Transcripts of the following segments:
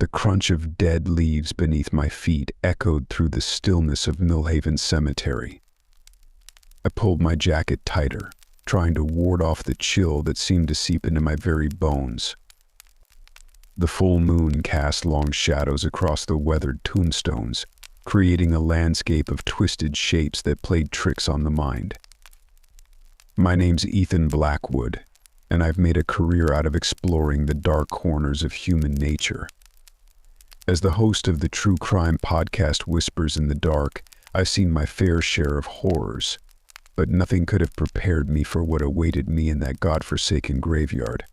The crunch of dead leaves beneath my feet echoed through the stillness of Millhaven Cemetery. I pulled my jacket tighter, trying to ward off the chill that seemed to seep into my very bones. The full moon cast long shadows across the weathered tombstones, creating a landscape of twisted shapes that played tricks on the mind. My name's Ethan Blackwood, and I've made a career out of exploring the dark corners of human nature. As the host of the true crime podcast Whispers in the Dark, I've seen my fair share of horrors, but nothing could have prepared me for what awaited me in that godforsaken graveyard.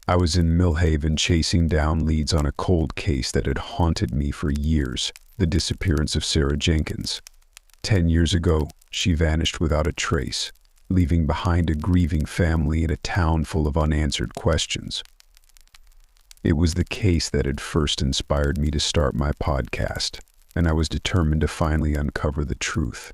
I was in Millhaven chasing down leads on a cold case that had haunted me for years, the disappearance of Sarah Jenkins. 10 years ago, she vanished without a trace, leaving behind a grieving family in a town full of unanswered questions. It was the case that had first inspired me to start my podcast, and I was determined to finally uncover the truth.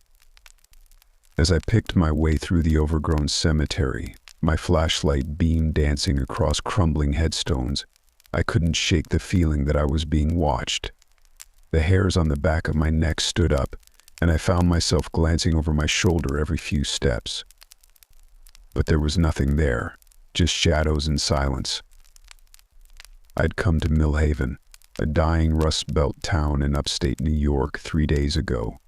As I picked my way through the overgrown cemetery, my flashlight beam dancing across crumbling headstones, I couldn't shake the feeling that I was being watched. The hairs on the back of my neck stood up, and I found myself glancing over my shoulder every few steps. But there was nothing there, just shadows and silence. I'd come to Millhaven, a dying Rust Belt town in upstate New York, 3 days ago.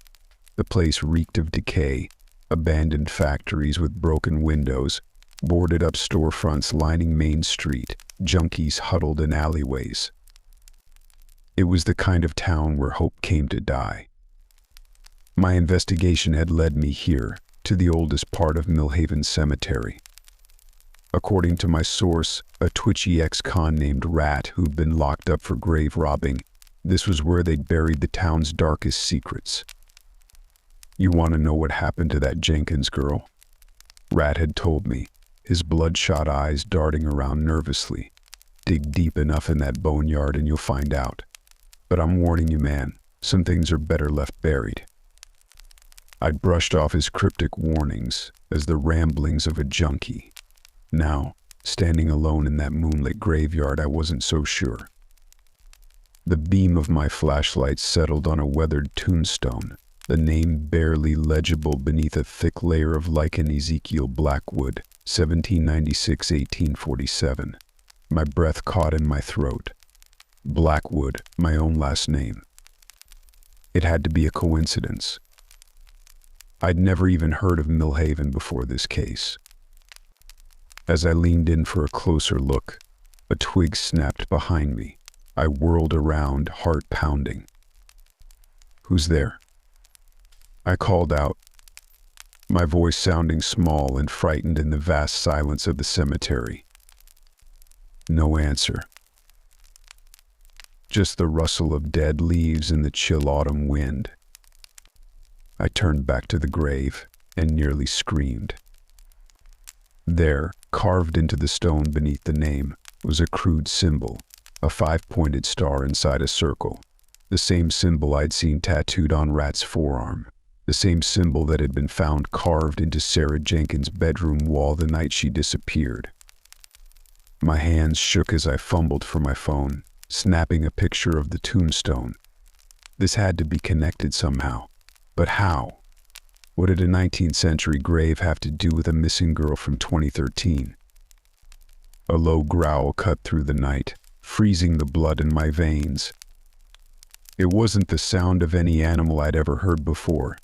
The place reeked of decay, abandoned factories with broken windows, boarded up storefronts lining Main Street, junkies huddled in alleyways. It was the kind of town where hope came to die. My investigation had led me here, to the oldest part of Millhaven Cemetery. According to my source, a twitchy ex-con named Rat who'd been locked up for grave robbing, this was where they'd buried the town's darkest secrets. You want to know what happened to that Jenkins girl? Rat had told me, his bloodshot eyes darting around nervously. Dig deep enough in that boneyard and you'll find out. But I'm warning you, man, some things are better left buried. I'd brushed off his cryptic warnings as the ramblings of a junkie. Now, standing alone in that moonlit graveyard, I wasn't so sure. The beam of my flashlight settled on a weathered tombstone, the name barely legible beneath a thick layer of lichen. Ezekiel Blackwood, 1796-1847. My breath caught in my throat. Blackwood, my own last name. It had to be a coincidence. I'd never even heard of Millhaven before this case. As I leaned in for a closer look, a twig snapped behind me. I whirled around, heart pounding. "Who's there?" I called out, my voice sounding small and frightened in the vast silence of the cemetery. No answer. Just the rustle of dead leaves in the chill autumn wind. I turned back to the grave and nearly screamed. There, carved into the stone beneath the name, was a crude symbol, a 5-pointed star inside a circle, the same symbol I'd seen tattooed on Rat's forearm, the same symbol that had been found carved into Sarah Jenkins' bedroom wall the night she disappeared. My hands shook as I fumbled for my phone, snapping a picture of the tombstone. This had to be connected somehow, but how? What did a 19th century grave have to do with a missing girl from 2013? A low growl cut through the night, freezing the blood in my veins. It wasn't the sound of any animal I'd ever heard before,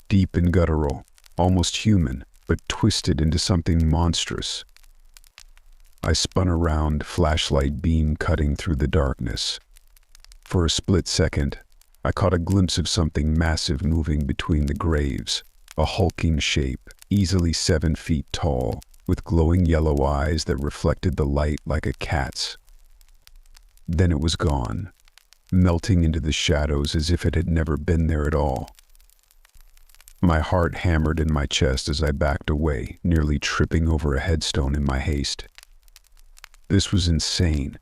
deep and guttural, almost human, but twisted into something monstrous. I spun around, flashlight beam cutting through the darkness. For a split second, I caught a glimpse of something massive moving between the graves. A hulking shape, easily 7 feet tall, with glowing yellow eyes that reflected the light like a cat's. Then it was gone, melting into the shadows as if it had never been there at all. My heart hammered in my chest as I backed away, nearly tripping over a headstone in my haste. This was insane.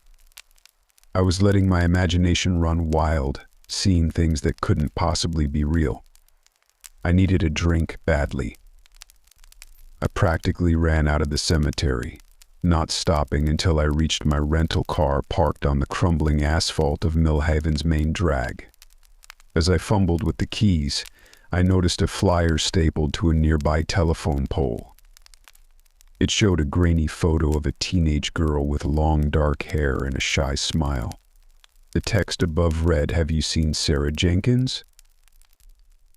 I was letting my imagination run wild, seeing things that couldn't possibly be real. I needed a drink badly. I practically ran out of the cemetery, not stopping until I reached my rental car parked on the crumbling asphalt of Millhaven's main drag. As I fumbled with the keys, I noticed a flyer stapled to a nearby telephone pole. It showed a grainy photo of a teenage girl with long dark hair and a shy smile. The text above read, "Have you seen Sarah Jenkins?"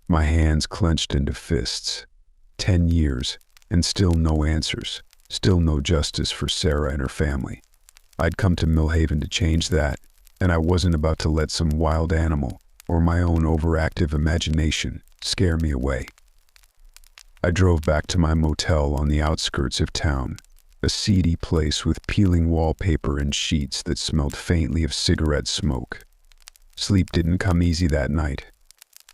My hands clenched into fists. 10 years, and still no answers. Still no justice for Sarah and her family. I'd come to Millhaven to change that, and I wasn't about to let some wild animal, or my own overactive imagination, scare me away. I drove back to my motel on the outskirts of town, a seedy place with peeling wallpaper and sheets that smelled faintly of cigarette smoke. Sleep didn't come easy that night.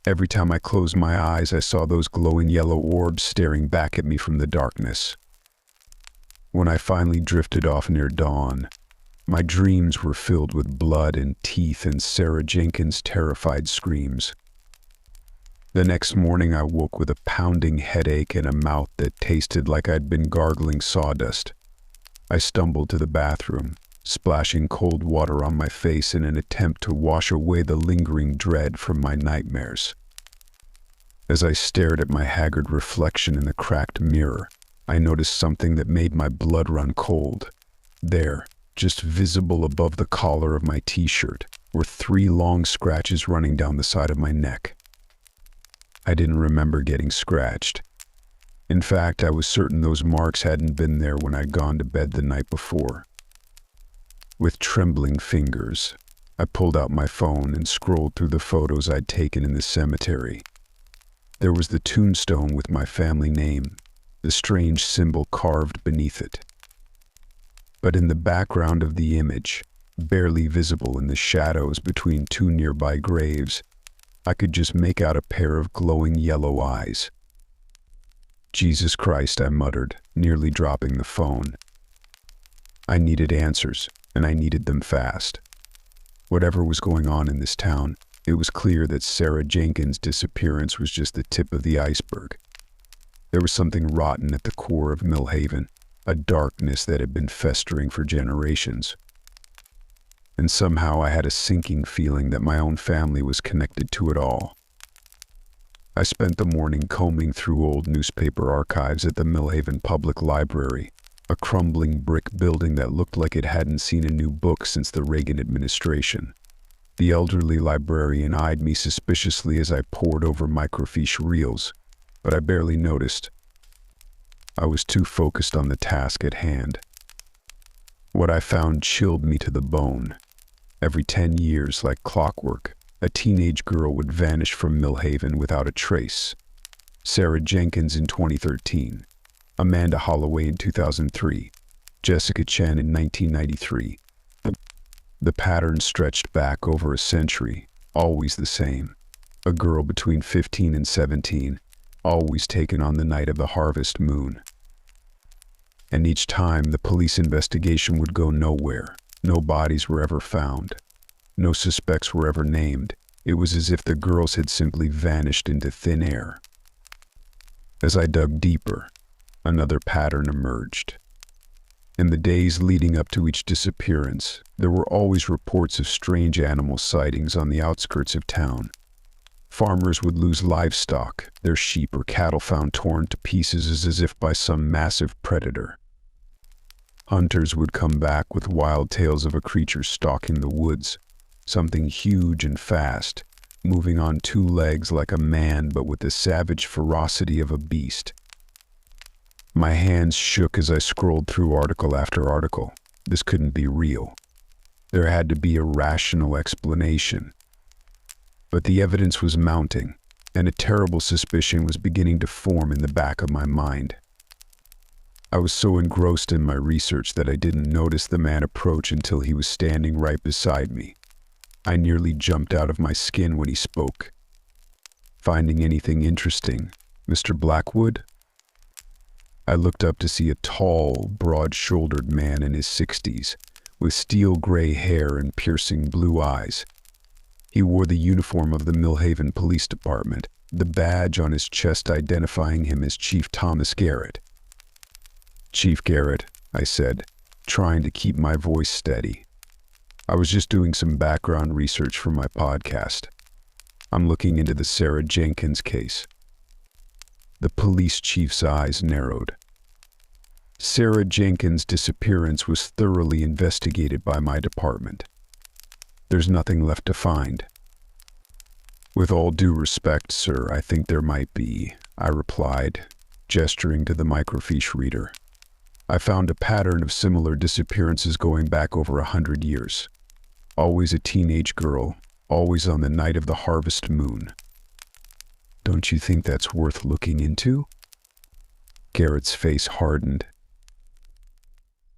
Every time I closed my eyes, I saw those glowing yellow orbs staring back at me from the darkness. When I finally drifted off near dawn, my dreams were filled with blood and teeth and Sarah Jenkins' terrified screams. The next morning I woke with a pounding headache and a mouth that tasted like I'd been gargling sawdust. I stumbled to the bathroom, splashing cold water on my face in an attempt to wash away the lingering dread from my nightmares. As I stared at my haggard reflection in the cracked mirror, I noticed something that made my blood run cold. There, just visible above the collar of my t-shirt, were 3 long scratches running down the side of my neck. I didn't remember getting scratched. In fact, I was certain those marks hadn't been there when I'd gone to bed the night before. With trembling fingers, I pulled out my phone and scrolled through the photos I'd taken in the cemetery. There was the tombstone with my family name, the strange symbol carved beneath it. But in the background of the image, barely visible in the shadows between 2 nearby graves, I could just make out a pair of glowing yellow eyes. "Jesus Christ," I muttered, nearly dropping the phone. I needed answers, and I needed them fast. Whatever was going on in this town, it was clear that Sarah Jenkins' disappearance was just the tip of the iceberg. There was something rotten at the core of Millhaven, a darkness that had been festering for generations. And somehow I had a sinking feeling that my own family was connected to it all. I spent the morning combing through old newspaper archives at the Millhaven Public Library, a crumbling brick building that looked like it hadn't seen a new book since the Reagan administration. The elderly librarian eyed me suspiciously as I pored over microfiche reels, but I barely noticed. I was too focused on the task at hand. What I found chilled me to the bone. Every 10 years, like clockwork, a teenage girl would vanish from Millhaven without a trace. Sarah Jenkins in 2013, Amanda Holloway in 2003, Jessica Chen in 1993. The pattern stretched back over a century, always the same. A girl between 15 and 17, always taken on the night of the harvest moon. And each time the police investigation would go nowhere. No bodies were ever found. No suspects were ever named. It was as if the girls had simply vanished into thin air. As I dug deeper, another pattern emerged. In the days leading up to each disappearance, there were always reports of strange animal sightings on the outskirts of town. Farmers would lose livestock, their sheep or cattle found torn to pieces as if by some massive predator. Hunters would come back with wild tales of a creature stalking the woods, something huge and fast, moving on 2 legs like a man but with the savage ferocity of a beast. My hands shook as I scrolled through article after article. This couldn't be real. There had to be a rational explanation. But the evidence was mounting, and a terrible suspicion was beginning to form in the back of my mind. I was so engrossed in my research that I didn't notice the man approach until he was standing right beside me. I nearly jumped out of my skin when he spoke. "Finding anything interesting, Mr. Blackwood?" I looked up to see a tall, broad-shouldered man in his 60s, with steel gray hair and piercing blue eyes. He wore the uniform of the Millhaven Police Department, the badge on his chest identifying him as Chief Thomas Garrett. "Chief Garrett," I said, trying to keep my voice steady. I was just doing some background research for my podcast. I'm looking into the Sarah Jenkins case. The police chief's eyes narrowed. Sarah Jenkins' disappearance was thoroughly investigated by my department. There's nothing left to find. With all due respect, sir, I think there might be, I replied, gesturing to the microfiche reader. I found a pattern of similar disappearances going back over 100 years. Always a teenage girl, always on the night of the harvest moon. Don't you think that's worth looking into? Garrett's face hardened.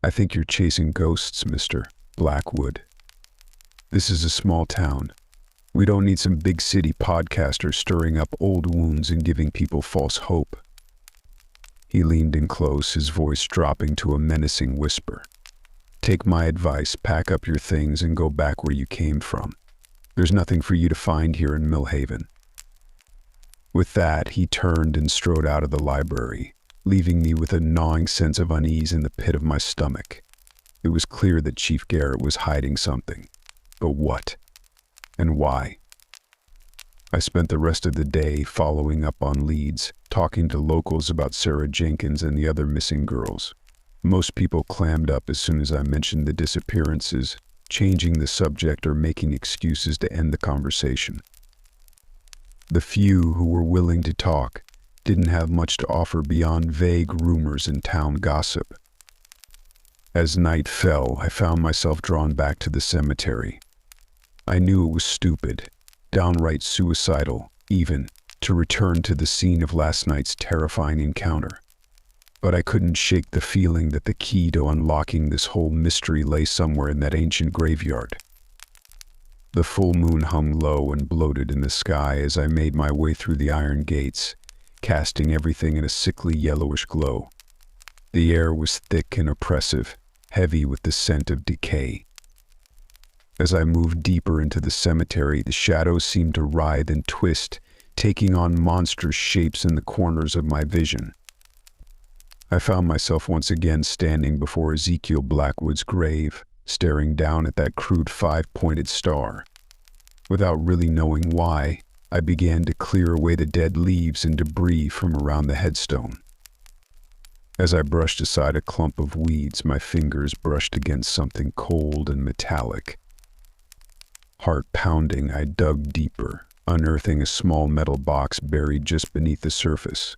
I think you're chasing ghosts, Mr. Blackwood. This is a small town. We don't need some big city podcaster stirring up old wounds and giving people false hope. He leaned in close, his voice dropping to a menacing whisper. Take my advice, pack up your things and go back where you came from. There's nothing for you to find here in Millhaven. With that, he turned and strode out of the library, leaving me with a gnawing sense of unease in the pit of my stomach. It was clear that Chief Garrett was hiding something. But what? And why? I spent the rest of the day following up on leads, talking to locals about Sarah Jenkins and the other missing girls. Most people clammed up as soon as I mentioned the disappearances, changing the subject or making excuses to end the conversation. The few who were willing to talk didn't have much to offer beyond vague rumors and town gossip. As night fell, I found myself drawn back to the cemetery. I knew it was stupid, downright suicidal, even, to return to the scene of last night's terrifying encounter. But I couldn't shake the feeling that the key to unlocking this whole mystery lay somewhere in that ancient graveyard. The full moon hung low and bloated in the sky as I made my way through the iron gates, casting everything in a sickly yellowish glow. The air was thick and oppressive, heavy with the scent of decay. As I moved deeper into the cemetery, the shadows seemed to writhe and twist, taking on monstrous shapes in the corners of my vision. I found myself once again standing before Ezekiel Blackwood's grave, staring down at that crude five-pointed star. Without really knowing why, I began to clear away the dead leaves and debris from around the headstone. As I brushed aside a clump of weeds, my fingers brushed against something cold and metallic. Heart pounding, I dug deeper, unearthing a small metal box buried just beneath the surface.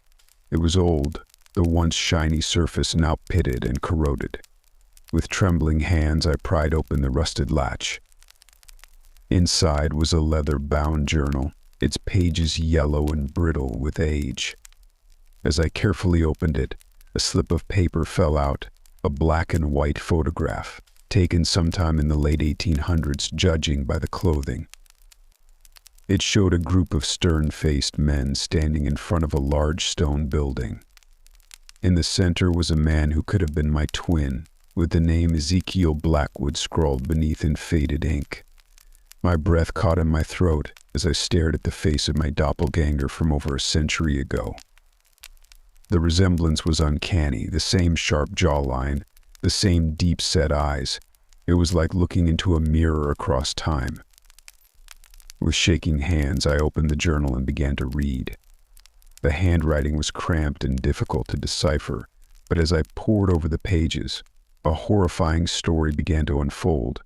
It was old, the once shiny surface now pitted and corroded. With trembling hands, I pried open the rusted latch. Inside was a leather-bound journal, its pages yellow and brittle with age. As I carefully opened it, a slip of paper fell out, a black and white photograph, taken sometime in the late 1800s, judging by the clothing. It showed a group of stern-faced men standing in front of a large stone building. In the center was a man who could have been my twin, with the name Ezekiel Blackwood scrawled beneath in faded ink. My breath caught in my throat as I stared at the face of my doppelganger from over a century ago. The resemblance was uncanny, the same sharp jawline, the same deep-set eyes. It was like looking into a mirror across time. With shaking hands, I opened the journal and began to read. The handwriting was cramped and difficult to decipher, but as I pored over the pages, a horrifying story began to unfold,